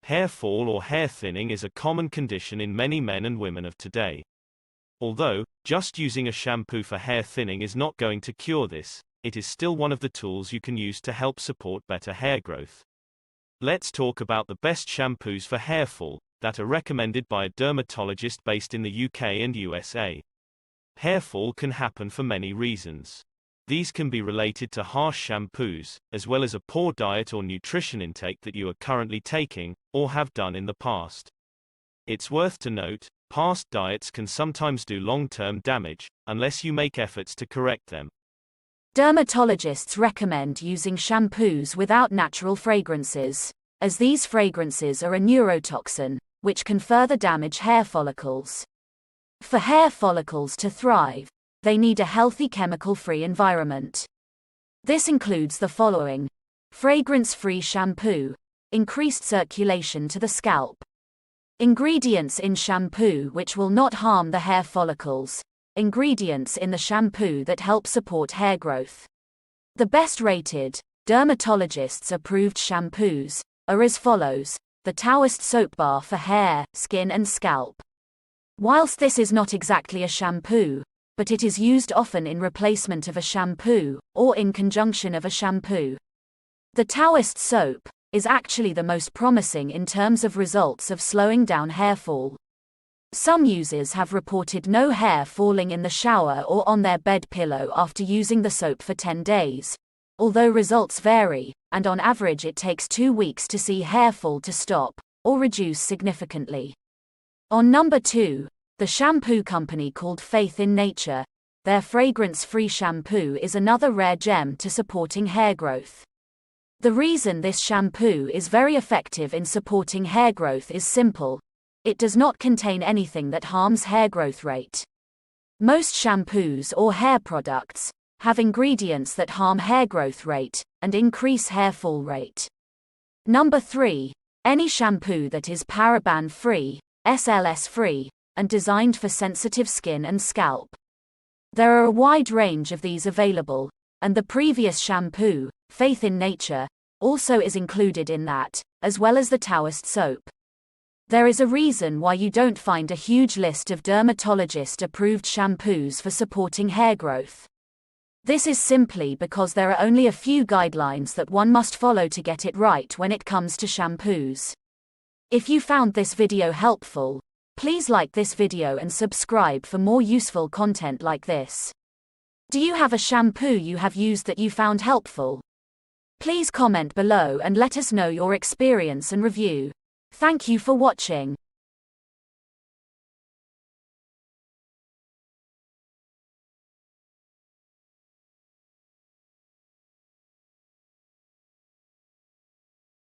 Hair fall or hair thinning is a common condition in many men and women of today. Although, just using a shampoo for hair thinning is not going to cure this, it is still one of the tools you can use to help support better hair growth. Let's talk about the best shampoos for hair fall that are recommended by a dermatologist based in the UK and USA. Hair fall can happen for many reasons. These can be related to harsh shampoos, as well as a poor diet or nutrition intake that you are currently taking, or have done in the past. It's worth to note, past diets can sometimes do long-term damage, unless you make efforts to correct them. Dermatologists recommend using shampoos without natural fragrances, as these fragrances are a neurotoxin, which can further damage hair follicles. For hair follicles to thrive, they need a healthy chemical-free environment. This includes the following: fragrance-free shampoo, increased circulation to the scalp. Ingredients in shampoo which will not harm the hair follicles. Ingredients in the shampoo that help support hair growth. The best-rated, dermatologists-approved shampoos are as follows: the Taoist soap bar for hair, skin and scalp. Whilst this is not exactly a shampoo, but it is used often in replacement of a shampoo, or in conjunction of a shampoo. The Taoist soap is actually the most promising in terms of results of slowing down hair fall. Some users have reported no hair falling in the shower or on their bed pillow after using the soap for 10 days, although results vary, and on average it takes 2 weeks to see hair fall to stop, or reduce significantly. On number 2, the shampoo company called Faith in Nature. Their fragrance-free shampoo is another rare gem to supporting hair growth. The reason this shampoo is very effective in supporting hair growth is simple: it does not contain anything that harms hair growth rate. Most shampoos or hair products have ingredients that harm hair growth rate and increase hair fall rate. Number 3, any shampoo that is paraben-free, SLS-free, and designed for sensitive skin and scalp. There are a wide range of these available, and the previous shampoo, Faith in Nature, also is included in that, as well as the Taoist soap. There is a reason why you don't find a huge list of dermatologist-approved shampoos for supporting hair growth. This is simply because there are only a few guidelines that one must follow to get it right when it comes to shampoos. If you found this video helpful, please like this video and subscribe for more useful content like this. Do you have a shampoo you have used that you found helpful? Please comment below and let us know your experience and review. Thank you for watching.